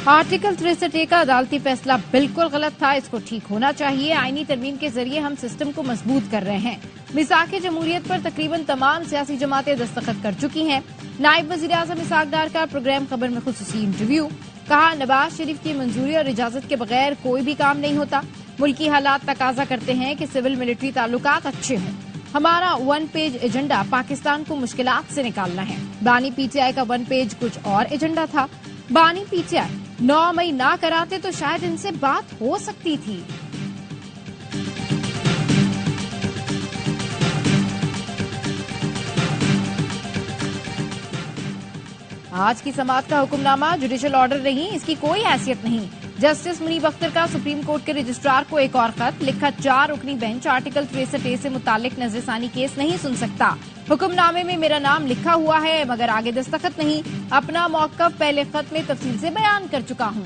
Article 63A का अदालती फैसला बिल्कुल गलत था, इसको ठीक होना चाहिए। आईनी तरमीम के जरिए हम सिस्टम को मजबूत कर रहे हैं। मिसाक जमहूरियत पर तकरीबन तमाम सियासी जमातें दस्तखत कर चुकी हैं। नायब वजीर आजम इसहाक डार का प्रोग्राम खबर में खुसूसी इंटरव्यू। कहा, नवाज शरीफ की मंजूरी और इजाजत के बगैर कोई भी काम नहीं होता। मुल्की हालात तकाजा करते हैं कि सिविल मिलिट्री ताल्लुकात अच्छे हों। हमारा 1 पेज एजेंडा पाकिस्तान को मुश्किलात से निकालना है। बानी पीटीआई का 1 पेज कुछ और एजेंडा था। बानी पीटीआई 9 मई ना कराते तो शायद इनसे बात हो सकती थी। आज की समाअत का हुक्मनामा जुडिशल ऑर्डर नहीं, इसकी कोई हैसियत नहीं। जस्टिस मुनीब अख्तर का सुप्रीम कोर्ट के रजिस्ट्रार को एक और खत लिखा। 4 रुकनी बेंच आर्टिकल 63A से मुतालिक नजरसानी केस नहीं सुन सकता। हुक्मनामे में मेरा नाम लिखा हुआ है मगर आगे दस्तखत नहीं। अपना मौक़िफ़ पहले खत में तफसील से बयान कर चुका हूं।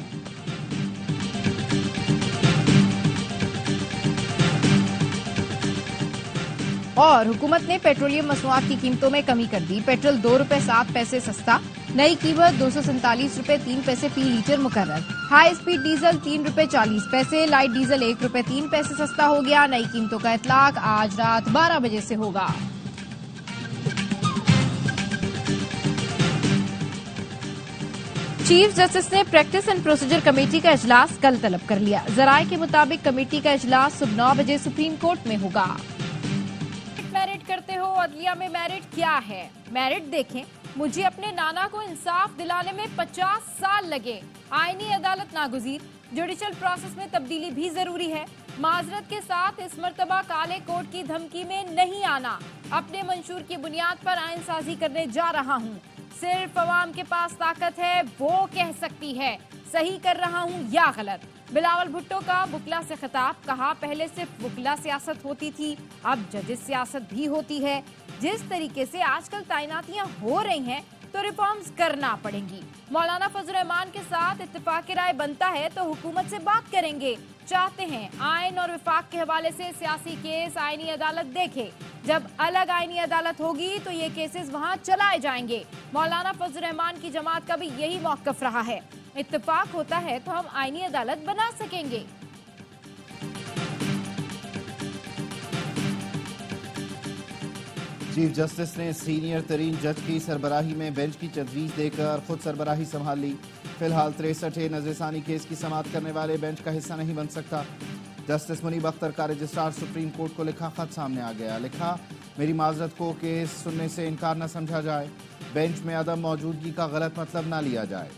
और हुकूमत ने पेट्रोलियम मसनूआत की कीमतों में कमी कर दी। पेट्रोल 2 रुपए 7 पैसे सस्ता, नई कीमत 247 रुपए 3 पैसे फी लीटर मुकर्रर। हाई स्पीड डीजल 3 रुपए 40 पैसे, लाइट डीजल 1 रुपए 3 पैसे सस्ता हो गया। नई कीमतों का इतलाक आज रात 12 बजे से होगा। चीफ जस्टिस ने प्रैक्टिस एंड प्रोसीजर कमेटी का इजलास कल तलब कर लिया। जराये के मुताबिक कमेटी का इजलास सुबह 9 बजे सुप्रीम कोर्ट में होगा। मेरिट करते हो, अदलिया में मेरिट क्या है? मेरिट देखें, मुझे अपने नाना को इंसाफ दिलाने में 50 साल लगे। आईनी अदालत नागुज़ीर, जुडिशल प्रोसेस में तब्दीली भी जरूरी है। माजरत के साथ इस मर्तबा काले कोर्ट की धमकी में नहीं आना। अपने मंशूर की बुनियाद पर आइन साजी करने जा रहा हूँ। सिर्फ अवाम के पास ताकत है, वो कह सकती है सही कर रहा हूँ या गलत। बिलावल भुट्टो का बुकला से खिताब। कहा, पहले सिर्फ बुकला सियासत होती थी, अब जजिस सियासत भी होती है। जिस तरीके से आजकल तैनातियां हो रही हैं तो रिफॉर्म्स करना पड़ेंगी। मौलाना फजल रहमान के साथ इत्तेफाक राय बनता है तो हुकूमत से बात करेंगे। चाहते हैं आइन और विफाक के हवाले से सियासी केस आईनी अदालत देखे। जब अलग आईनी अदालत होगी तो ये केसेस वहां चलाए जाएंगे। मौलाना फजल रहमान की जमात का भी यही मौक़िफ़ रहा है। इत्तेफाक होता है तो हम आईनी अदालत बना सकेंगे। चीफ जस्टिस ने सीनियर तरीन जज की सरबराही में बेंच की तजवीज़ देकर खुद सरबराही संभाल ली। फिलहाल 63A नजरसानी केस की समाअत करने वाले बेंच का हिस्सा नहीं बन सकता। जस्टिस मुनीब अख्तर का रजिस्ट्रार सुप्रीम कोर्ट को लिखा खत सामने आ गया। लिखा, मेरी माजरत को केस सुनने से इनकार न समझा जाए। बेंच में अदम मौजूदगी का गलत मतलब ना लिया जाए।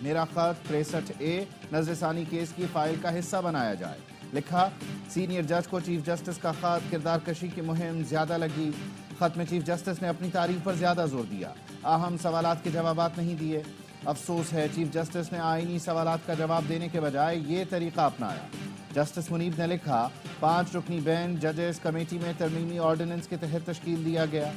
मेरा खत 63A नजरसानी केस की फाइल का हिस्सा बनाया जाए। लिखा, सीनियर जज को चीफ जस्टिस का खत किरदार कशी की मुहिम ज्यादा लगी। खत में चीफ जस्टिस ने अपनी तारीफ पर ज्यादा जोर दिया, अहम सवालात के जवाबात नहीं दिए। अफसोस है चीफ जस्टिस ने आईनी सवालात का जवाब देने के बजाय ये तरीका अपनाया। जस्टिस मुनीब ने लिखा, 5 रुकनी बेंच जजेस कमेटी में तरमीमी ऑर्डिनेंस के तहत तश्कील दिया गया।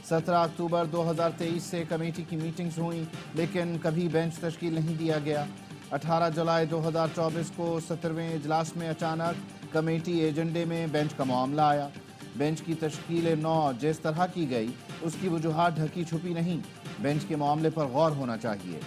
17 अक्टूबर 2023 से कमेटी की मीटिंग्स हुई लेकिन कभी बेंच तश्कील नहीं दिया गया। 18 जुलाई 2024 को 17वें इजलास में अचानक कमेटी एजेंडे में बेंच का मामला आया। बेंच की तश्कील 9 जिस तरह की गई उसकी वजूहात ढकी छुपी नहीं। बेंच के मामले पर गौर होना चाहिए।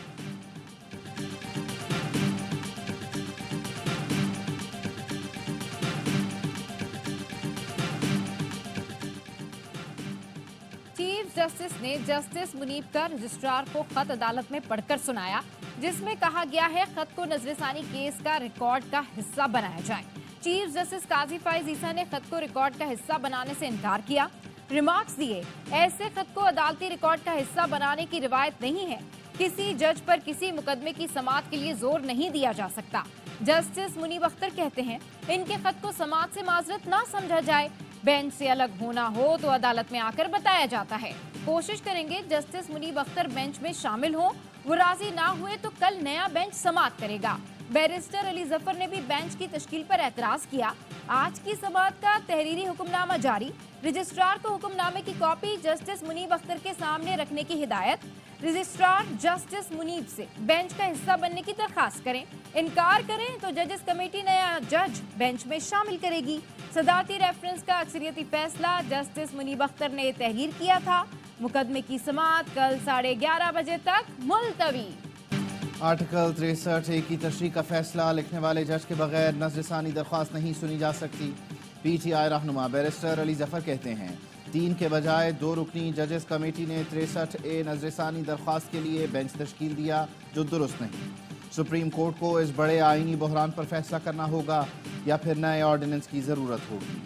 चीफ जस्टिस ने जस्टिस मुनीब का रजिस्ट्रार को खत अदालत में पढ़कर सुनाया, जिसमें कहा गया है खत को नजरसानी केस का रिकॉर्ड का हिस्सा बनाया जाए। चीफ जस्टिस काजी फाइज ईसा ने खत को रिकॉर्ड का हिस्सा बनाने से इनकार किया। रिमार्क्स दिए, ऐसे खत को अदालती रिकॉर्ड का हिस्सा बनाने की रिवायत नहीं है। किसी जज पर किसी मुकदमे की समाअत के लिए जोर नहीं दिया जा सकता। जस्टिस मुनीब अख्तर कहते हैं, इनके खत को समाअत से माजरत ना समझा जाए। बेंच से अलग होना हो तो अदालत में आकर बताया जाता है। कोशिश करेंगे जस्टिस मुनीब अख्तर बेंच में शामिल हो। वो राजी ना हुए तो कल नया बेंच समाअत करेगा। बैरिस्टर अली जफर ने भी बेंच की तश्कील पर एतराज किया। आज की समाअत का तहरीरी हुक्मनामा जारी। रजिस्ट्रार को हुक्मनामे की कॉपी जस्टिस मुनीब अख्तर के सामने रखने की हिदायत। रजिस्ट्रार जस्टिस मुनीब से बेंच का हिस्सा बनने की दरखास्त करें। इनकार करें तो जजेस कमेटी नया जज बेंच में शामिल करेगी। सदारती रेफरेंस का अक्सरियती फैसला जस्टिस मुनीब अख्तर ने तहरीर किया था। मुकदमे की समाअत कल 11:30 बजे तक मुलतवी। आर्टिकल 63A की तशरीह का फैसला लिखने वाले जज के बगैर नजरसानी दरख्वास्त नहीं सुनी जा सकती। PTI रहनुमा बैरिस्टर अली जफर कहते हैं 3 के बजाय 2 रुकनी जजेस कमेटी ने 63A नजरसानी दरख्वास्त के लिए बेंच तश्कील दिया जो दुरुस्त नहीं। सुप्रीम कोर्ट को इस बड़े आईनी बहरान पर फैसला करना होगा या फिर नए ऑर्डिनेंस की जरूरत होगी।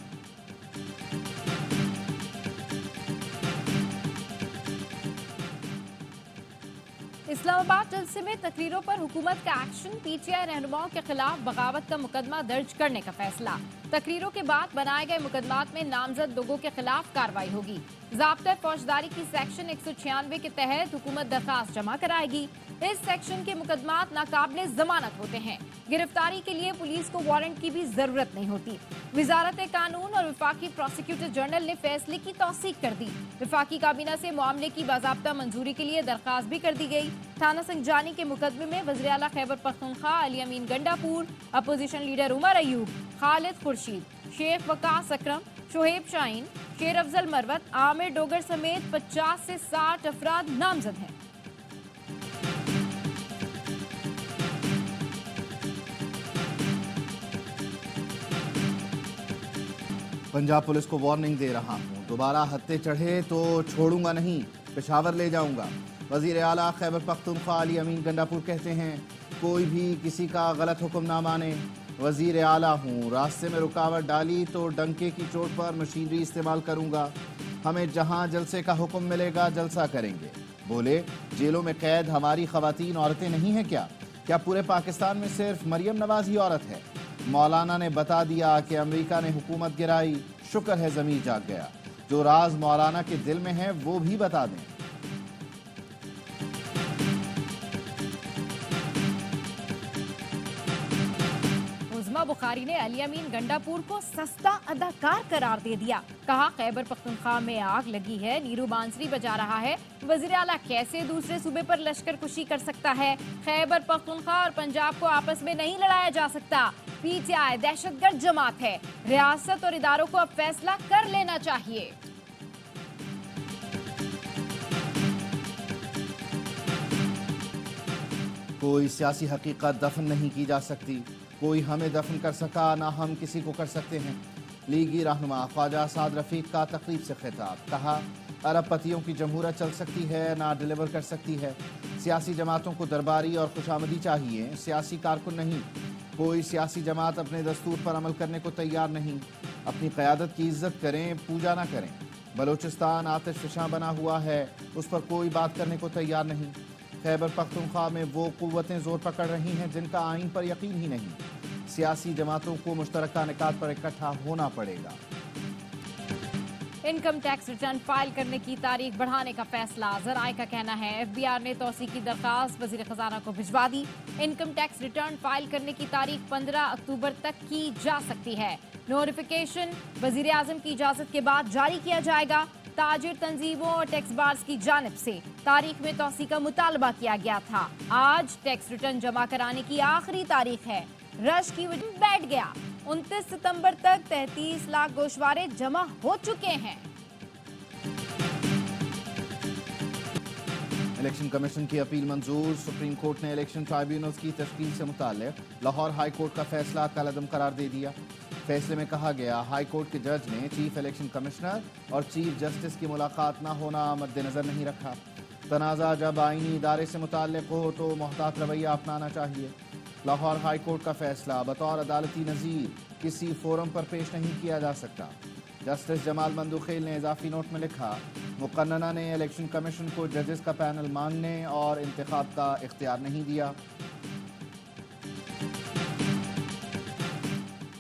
इस्लामाबाद जलसे में तकरीरों पर हुकूमत का एक्शन, PTI रहनुमाओं के खिलाफ बगावत का मुकदमा दर्ज करने का फैसला। तकरीरों के बाद बनाए गए मुकदमात में नामजद लोगों के खिलाफ कार्रवाई होगी। ज़ाब्ता फौजदारी की सेक्शन 196 के तहत हुकूमत दरखास्त जमा कराएगी। इस सेक्शन के मुकदमात नाकाबिले जमानत होते हैं। गिरफ्तारी के लिए पुलिस को वारंट की भी जरूरत नहीं होती। वजारत कानून और वफाकी प्रोसिक्यूटर जनरल ने फैसले की तौसीक कर दी। वफाकी काबीना से मामले की बाज़ाब्ता मंजूरी के लिए दरखास्त भी कर दी गई। थाना संजानी के मुकदमे में वज़ीर आला खैबर पख्तूनख्वा अली अमीन गंडापुर, अपोजिशन लीडर उमर अयूब, खालिद खुर्शीद, शेख वकास अकरम, शोहेब शाहीन, शेर अफजल मरवत, आमिर डोगर समेत 50 से 60 अफराद नामजद हैं। पंजाब पुलिस को वार्निंग दे रहा हूँ, दोबारा हत्थे चढ़े तो छोड़ूंगा नहीं, पेशावर ले जाऊंगा। वजीर आला खैबर पख्तूनख्वा अली अमीन गंडापुर कहते हैं कोई भी किसी का गलत हुक्म ना माने। वजीर आला हूँ, रास्ते में रुकावट डाली तो डंके की चोट पर मशीनरी इस्तेमाल करूंगा। हमें जहाँ जलसे का हुक्म मिलेगा जलसा करेंगे। बोले जेलों में कैद हमारी खवातीन औरतें नहीं हैं क्या पूरे पाकिस्तान में सिर्फ मरियम नवाज ही औरत है? मौलाना ने बता दिया कि अमेरिका ने हुकूमत गिराई, शुक्र है ज़मीर जाग गया। जो राज मौलाना के दिल में है वो भी बता दें। उज़मा बुखारी ने अली अमीन गंडापुर को सस्ता अदाकार करार दे दिया। कहा खैबर पख्तूनख्वा में आग लगी है, नीरू बांसुरी बजा रहा है। वज़ीर आला कैसे दूसरे सूबे पर लश्कर कुशी कर सकता है? खैबर पख्तूनख्वा और पंजाब को आपस में नहीं लड़ाया जा सकता। PTI दहशतगर्द जमात है। रियासत और इदारों को अब फैसला कर लेना चाहिए। कोई सियासी हकीकत दफन नहीं की जा सकती। कोई हमें दफन कर सका ना हम किसी को कर सकते हैं। लीगी रहनुमा ख्वाजा साद रफीक का तकरीब से खिताब। कहा अरब पतियों की जमहूरत चल सकती है ना डिलीवर कर सकती है। सियासी जमातों को दरबारी और खुशामदी चाहिए, सियासी कारकुन नहीं। कोई सियासी जमात अपने दस्तूर पर अमल करने को तैयार नहीं। अपनी क़यादत की इज्जत करें, पूजा ना करें। बलोचिस्तान आतिश फ़िशां बना हुआ है, उस पर कोई बात करने को तैयार नहीं। खैबर पख्तूनख्वा में वो कुव्वतें जोर पकड़ रही हैं जिनका आइन पर यकीन ही नहीं। सियासी जमातों को मुश्तरका निकात पर इकट्ठा होना पड़ेगा। इनकम टैक्स रिटर्न फाइल करने की तारीख बढ़ाने का फैसला। ज़राए का कहना है FBR ने तौसीक की दरखास्त वज़ीर खजाना को भिजवा दी। इनकम टैक्स रिटर्न फाइल करने की तारीख 15 अक्टूबर तक की जा सकती है। नोटिफिकेशन वज़ीर आज़म की इजाज़त के बाद जारी किया जाएगा। ताजिर तंजीमों और टैक्स बार्स की जानिब से तारीख में तौसीक का मुतालबा किया गया था। आज टैक्स रिटर्न जमा कराने की आखिरी तारीख है। रश की वजह बैठ गया। 29 सितंबर तक 33 लाख गोशवारे जमा हो चुके हैं। इलेक्शन कमीशन की अपील मंजूर। सुप्रीम कोर्ट ने इलेक्शन ट्राइब्यूनल्स की तश्कील से मुताल्लिक लाहौर हाई कोर्ट का फैसला कलअदम करार दे दिया। फैसले में कहा गया हाई कोर्ट के जज ने चीफ इलेक्शन कमिश्नर और चीफ जस्टिस की मुलाकात न होना मद्देनजर नहीं रखा। तनाज़ा जब आईनी इदारे से मुताल्लिक हो तो मोहतात रवैया अपनाना चाहिए। लाहौर हाई कोर्ट का फैसला बतौर अदालती नज़ीर किसी फोरम पर पेश नहीं किया जा सकता। जस्टिस जमाल मंदुखेल ने इजाफी नोट में लिखा मुक़न्नना ने इलेक्शन कमीशन को जजेस का पैनल मांगने और इंतखाब का इख्तियार नहीं दिया।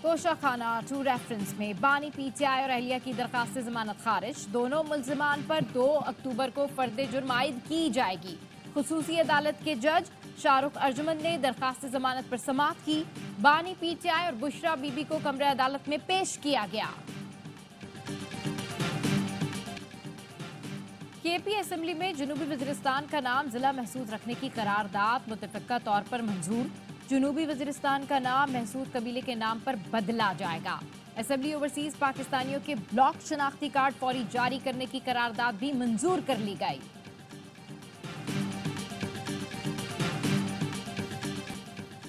तोशाखाना टू रेफरेंस में बानी PTI और अहलिया की दरखास्त से जमानत खारिज। दोनों मुल्जिमान पर 2 अक्टूबर को फर्द जुर्म आयद की जाएगी। खुसूसी अदालत के जज शाहरुख अर्जुमंद ने दरखास्त जमानत पर समाअत की। बानी PTI और बुशरा बीबी को कमरे अदालत में पेश किया गया। KP असेंबली में जनूबी वजीरिस्तान का नाम जिला महसूद रखने की करारदाद मुतफ़िक़ा तौर पर मंजूर। जनूबी वजीरिस्तान का नाम महसूद कबीले के नाम पर बदला जाएगा। असेंबली ओवरसीज पाकिस्तानियों के ब्लॉक शनाख्ती कार्ड फौरी जारी करने की करारदाद भी मंजूर कर ली गई।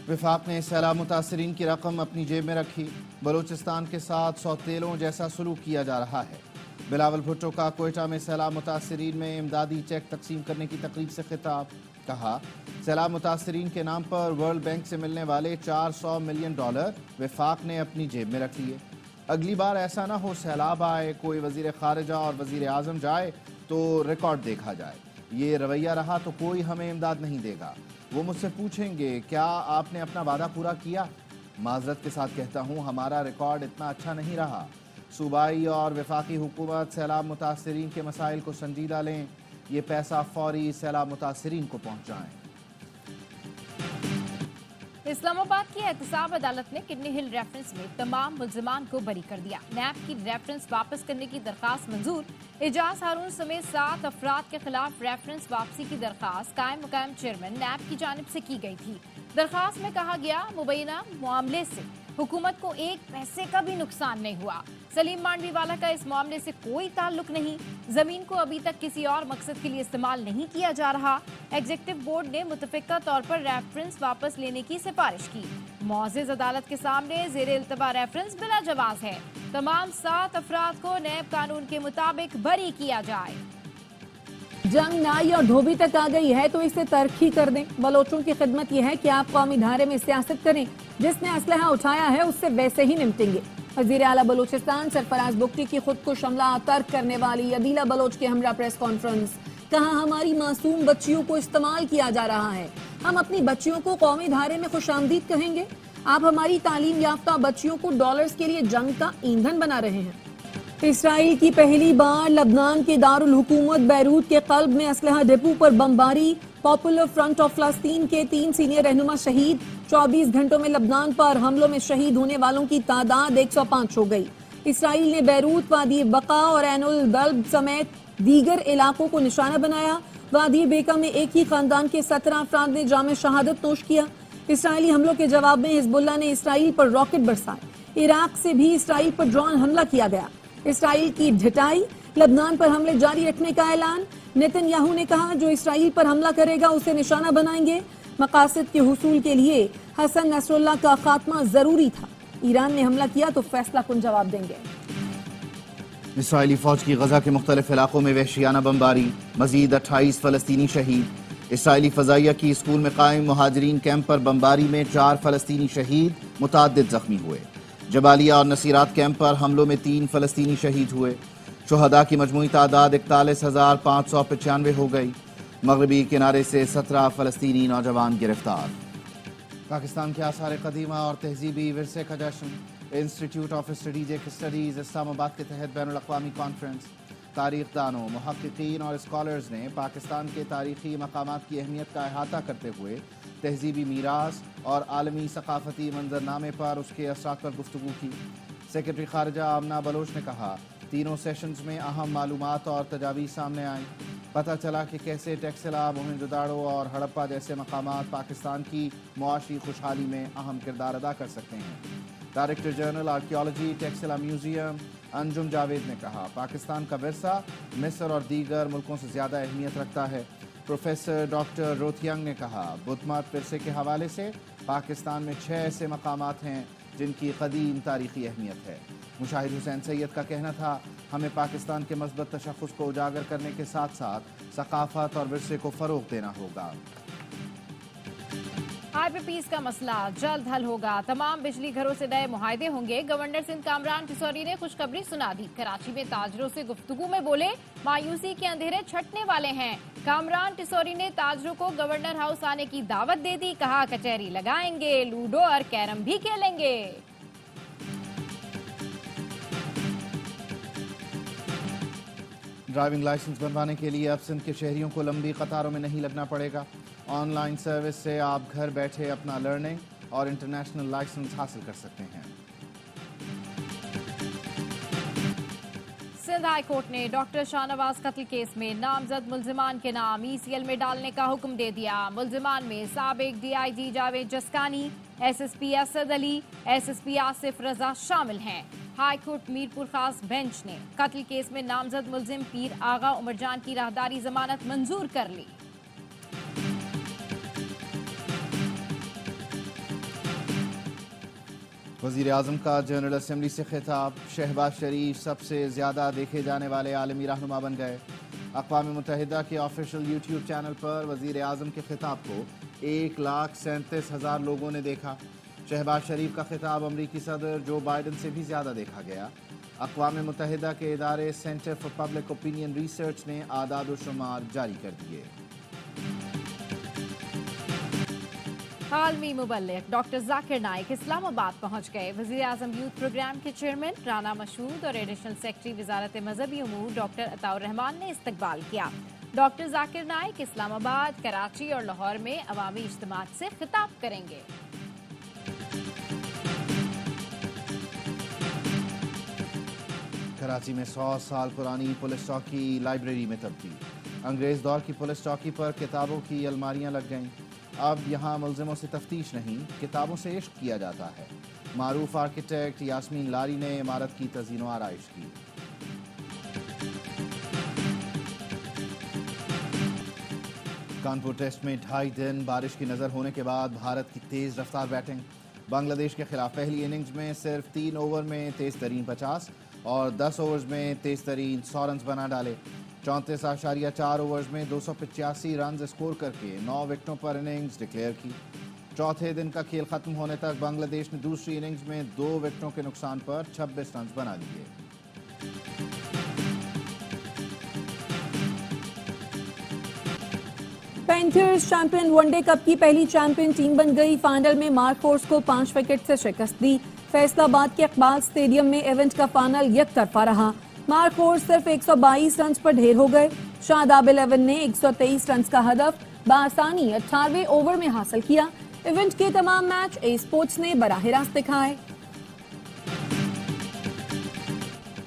वफाक ने सैलाब मुतासरीन की रकम अपनी जेब में रखी। बलूचिस्तान के साथ सौतेलों जैसा सलूक किया जा रहा है। बिलावल भुट्टो का कोयटा में सैलाब मुतासरीन में इमदादी चेक तकसीम करने की तकरीब से खिताब। कहा, सैलाब मुतासरीन के नाम पर वर्ल्ड बैंक से मिलने वाले $400 मिलियन वफाक ने अपनी जेब में रख लिए। अगली बार ऐसा ना हो सैलाब आए, कोई वजीर खारिजा और वजीर आजम जाए तो रिकॉर्ड देखा जाए। ये रवैया रहा तो कोई हमें इमदाद नहीं देगा। वो मुझसे पूछेंगे क्या आपने अपना वादा पूरा किया। माजरत के साथ कहता हूँ हमारा रिकॉर्ड इतना अच्छा नहीं रहा। सूबाई और वफाकी हुकूमत सैलाब मुतासरीन के मसाइल को संजीदा लें। ये पैसा फौरी सैलाब मुतासरीन को पहुँचाएँ। इस्लामाबाद की एहतसाब अदालत ने किडनी हिल रेफरेंस में तमाम मुल्जिमान को बरी कर दिया। नैब की रेफरेंस वापस करने की दरखास्त मंजूर। एजाज हारून समेत 7 अफराद के खिलाफ रेफरेंस वापसी की दरखास्त कायम मुकायम चेयरमैन नैब की जानिब से की गई थी। दरखास्त में कहा गया मुबैना मामले से हुकूमत को एक पैसे का भी नुकसान नहीं हुआ। सलीम मांडवीवाला का इस मामले से कोई ताल्लुक नहीं। जमीन को अभी तक किसी और मकसद के लिए इस्तेमाल नहीं किया जा रहा। एग्जीक्यूटिव बोर्ड ने मुतफिका तौर पर रेफरेंस वापस लेने की सिफारिश की। मुअज़्ज़िज़ अदालत के सामने ज़ेरे इल्तवा रेफरेंस बिला जवाज है। तमाम 7 अफराद को नैब कानून के मुताबिक बरी किया जाए। जंग नाई और धोबी तक आ गई है तो इसे तरक्की कर दें। बलोचों की खिदमत यह है कि आप कौमी धारे में सियासत करें। जिसने असलहा उठाया है उससे वैसे ही निपटेंगे। वज़ीर आला बलूचिस्तान सरफराज बुगटी की खुद को शमला तर्क करने वाली अदीला बलोच के हमरा प्रेस कॉन्फ्रेंस। कहा, हमारी मासूम बच्चियों को इस्तेमाल किया जा रहा है। हम अपनी बच्चियों को कौमी धारे में खुशामदीद कहेंगे। आप हमारी तालीम याफ्ता बच्चियों को डॉलर्स के लिए जंग का ईंधन बना रहे हैं। इसराइल की पहली बार लबनान के दारुल हुकूमत बैरूत के कल्ब में असलहा डिपो पर बमबारी। पॉपुलर फ्रंट ऑफ फलस्तीन के 3 सीनियर रहनुमा शहीद। 24 घंटों में लबनान पर हमलों में शहीद होने वालों की तादाद 105 हो गई। इसराइल ने बैरूत, वादी बका और एनुल बल्ब समेत दीगर इलाकों को निशाना बनाया। वादी बेका में एक ही खानदान के 17 अफराद ने जामे शहादत नोश किया। इसराइली हमलों के जवाब में हिजबुल्लाह ने इसराइल पर रॉकेट बरसाए। इराक से भी इसराइल पर ड्रोन हमला किया गया। इसराइल की ढिठाई, लबनान पर हमले जारी रखने का ऐलान। नेतन्याहू ने कहा, जो इसराइल पर हमला करेगा उसे निशाना बनाएंगे। मकासद के हुसूल के लिए हसन नसरुल्लाह का खात्मा जरूरी था। ईरान ने हमला किया तो फैसला कुन जवाब देंगे। इसराइली फौज की गजा के मुख्तलिफ इलाकों में वहशियाना बमबारी। मजीद 28 फलस्तीनी शहीद। इसराइली फजाइया की स्कूल में कायम मुहाजिरीन कैंप पर बमबारी में 4 फलस्तीनी शहीद, मुताद्दिद जख्मी हुए। जबालिया और नसीरात कैंप पर हमलों में 3 फलस्तीनी शहीद हुए। शुहदा की मजमूई तादाद 41,595 हो गई। मगरबी किनारे से 17 फलस्तीनी नौजवान गिरफ्तार। पाकिस्तान के आसार कदीमा और तहजीबी विरसे का जश्न। Institute of strategic studies Islamabad के तहत बैनुल अक़वामी कॉन्फ्रेंस। तारीख दानों, मुहक्किकीन और स्कॉलर्स ने पाकिस्तान के तारीखी मकामात की अहमियत का अहाता करते हुए तहजीबी मीरास और आलमी सकाफती मंजरनामे पर उसके असरात पर गुफ्तगू की। सेक्रेटरी खारजा आमना बलोच ने कहा, तीनों सेशंस में अहम मालूमात और तजावीज़ सामने आईं। पता चला कि कैसे टेक्सला, मोहनजोदाड़ो और हड़प्पा जैसे मकामात पाकिस्तान की मुआशी खुशहाली में अहम किरदार अदा कर सकते हैं। Director general archaeology Taxila museum Anjum Javed ने कहा, पाकिस्तान का विरसा मिस्र और दीगर मुल्कों से ज़्यादा अहमियत रखता है। प्रोफेसर डॉक्टर रोथियांग ने कहा, बुद्धमत विरसे के हवाले से पाकिस्तान में 6 ऐसे मकामात हैं जिनकी कदीम तारीखी अहमियत है। मुशाहिद हुसैन सैयद का कहना था, हमें पाकिस्तान के मस्बत तशख़्ख़ुस को उजागर करने के साथ साथ सकाफत और विरसे को फ़रोग़ देना होगा। IPPs का मसला जल्द हल होगा। तमाम बिजली घरों से नए मुआहदे होंगे। गवर्नर सिंध कामरान टिसौरी ने खुशखबरी सुना दी। कराची में ताजरों से गुफ्तगू में बोले, मायूसी के अंधेरे छटने वाले हैं। कामरान टिसौरी ने ताजरों को गवर्नर हाउस आने की दावत दे दी। कहा, कचहरी लगाएंगे, लूडो और कैरम भी खेलेंगे। ड्राइविंग लाइसेंस बनवाने के लिए अब सिंध के शहरियों को लंबी कतारों में नहीं लगना पड़ेगा। ऑनलाइन सर्विस से आप घर बैठे अपना लर्निंग और इंटरनेशनल लाइसेंस हासिल कर सकते हैं। सिंध हाई कोर्ट ने डॉक्टर शाहनवाज कत्ल केस में नामजद मुल्जिमान के नाम ECL में डालने का हुक्म दे दिया। मुल्जिमान में साबिक DIG Javed Jaskani, SSP Asad Ali, SSP Asif रजा शामिल हैं। हाई कोर्ट मीरपुर खास बेंच ने कत्ल केस में नामजद मुल्जिम पीर आगा उमरजान की राहदारी जमानत मंजूर कर ली। وزیر اعظم کا جنرل اسمبلی سے خطاب، شہباز شریف سب سے زیادہ دیکھے جانے والے عالمی رہنما بن گئے۔ اقوام متحدہ کے آفیشیل یوٹیوب چینل پر وزیر اعظم کے خطاب کو 1,37,000 لوگوں نے دیکھا۔ شہباز شریف کا خطاب امریکی صدر جو بائیڈن سے بھی زیادہ دیکھا گیا۔ اقوام متحدہ کے ادارے centre for public opinion research نے اعداد و شمار جاری کر دیے۔ عالمی مبلغ ڈاکٹر ذاکر نائک اسلام آباد پہنچ گئے۔ وزیر اعظم یوتھ پروگرام کے چیئرمین رانا مشہود اور ایڈیشنل سیکرٹری وزارت مذہبی امور ڈاکٹر عطاء الرحمان نے استقبال کیا۔ ڈاکٹر ذاکر نائک اسلام آباد، کراچی اور لاہور میں عوامی اجتماعات سے خطاب کریں گے۔ کراچی میں 100 سال پرانی پولیس چوکی لائبریری میں تبدیل۔ انگریز دور کی پولیس چوکی پر کتابوں کی الماریاں لگ گئیں۔ اب یہاں ملزموں سے تفتیش نہیں، کتابوں سے عشق کیا جاتا ہے۔ معروف آرکیٹیکٹ یاسمین لاری نے عمارت کی تزئین و آرائش کی۔ کانپور ٹیسٹ میں 2.5 دن بارش کی نظر ہونے کے بعد بھارت کی تیز رفتار بیٹنگ۔ بنگلہ دیش کے خلاف پہلی اننگز میں صرف 3 اوور میں تیز ترین 50 اور 10 اوورز میں تیز ترین 100 رنز بنا ڈالے۔ 34.4 اوورز میں 285 رنز اسکور کر کے 9 وکٹوں پر اننگز ڈکلیئر کی۔ چوتھے دن کا کھیل ختم ہونے تک بنگلہ دیش نے دوسری اننگز میں 2 وکٹوں کے نقصان پر 26 رنز بنا لیے۔ Panthers champion one day cup کی پہلی چیمپئن ٹیم بن گئی۔ فائنل میں مارک فورس کو 5 وکٹ سے شکست دی۔ فیصل آباد کے اقبال اسٹیڈیم میں ایونٹ کا فائنل یک طرفہ رہا۔ مارک فورس صرف 122 رنز پر ڈھیر ہو گئے۔ شاداب 11 نے 123 رنز کا ہدف بآسانی 18ویں اوور میں حاصل کیا۔ ایونٹ کے تمام میچ اے اسپورٹس نے براہ راست دکھائے۔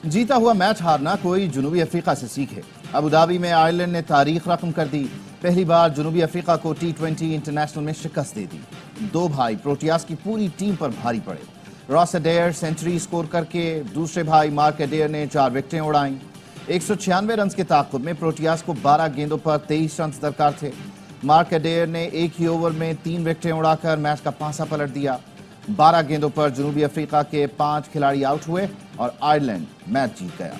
جیتا ہوا میچ ہارنا کوئی جنوبی افریقہ سے سیکھے۔ ابوظہبی میں آئرلینڈ نے تاریخ رقم کر دی۔ پہلی بار جنوبی افریقہ کو T20 انٹرنیشنل میں شکست دے دی۔ 2 بھائی پروٹیاز کی پوری ٹیم پر بھاری پڑے۔ راس ایڈیئر سینچری سکور کر کے دوسرے بھائی مارک ایڈیئر نے 4 وکٹیں اڑائیں۔ 196 رنز کے تعاقب میں پروٹیاز کو 12 گیندوں پر 23 رنز درکار تھے۔ مارک ایڈیئر نے ایک ہی اوور میں 3 وکٹیں اڑا کر میچ کا پانسا پلٹ دیا۔ 12 گیندوں پر جنوبی افریقہ کے 5 کھلاڑی آؤٹ ہوئے اور آئرلینڈ میچ جیت گیا۔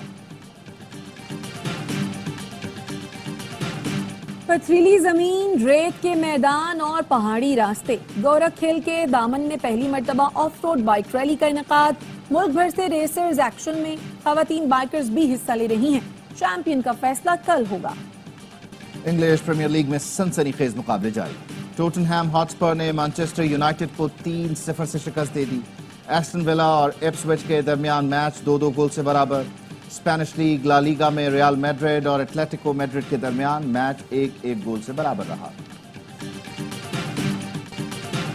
پتھریلی زمین، ریت کے میدان اور پہاڑی راستے، گورکھ ہل کے دامن میں پہلی مرتبہ آف روڈ بائک ریلی کا انعقاد۔ ملک بھر سے ریسرز ایکشن میں خواتین بائکرز بھی حصہ لے رہی ہیں۔ چیمپئن کا فیصلہ کل ہوگا۔ انگلش پریمیئر لیگ میں سنسنی خیز مقابلے جاری۔ ٹوٹنہم ہاٹسپر نے مانچسٹر یونائٹڈ کو 3-0 سے شکست دے دی۔ ایسٹن ولا اور ایپسوچ کے درمیان میچ 2-2 گول سے برابر۔ اسپینش لیگ لا لیگا میں ریال میڈرڈ اور ایتلیٹیکو میڈرڈ کے درمیان میچ 1-1 گول سے برابر رہا۔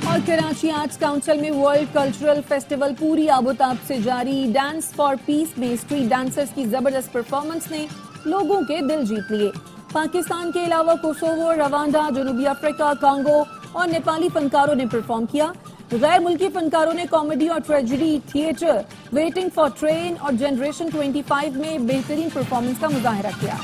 اور کراچی آرٹس کاؤنسل میں ورلڈ کلچرل فیسٹیول پوری آب و تاب سے جاری۔ ڈانس فار پیس میں اسٹریٹ ڈانسرز کی زبردست پرفارمنس نے لوگوں کے دل جیت لیے۔ پاکستان کے علاوہ کوسوو، روانڈا، جنوبی افریقہ، کانگو اور نیپالی فنکاروں نے پرفارم کیا۔ غیر ملکی فنکاروں نے کامیڈی اور tragedy, theatre, waiting for train اور جنریشن 25 میں بہترین پرفارمنس کا مظاہرہ کیا۔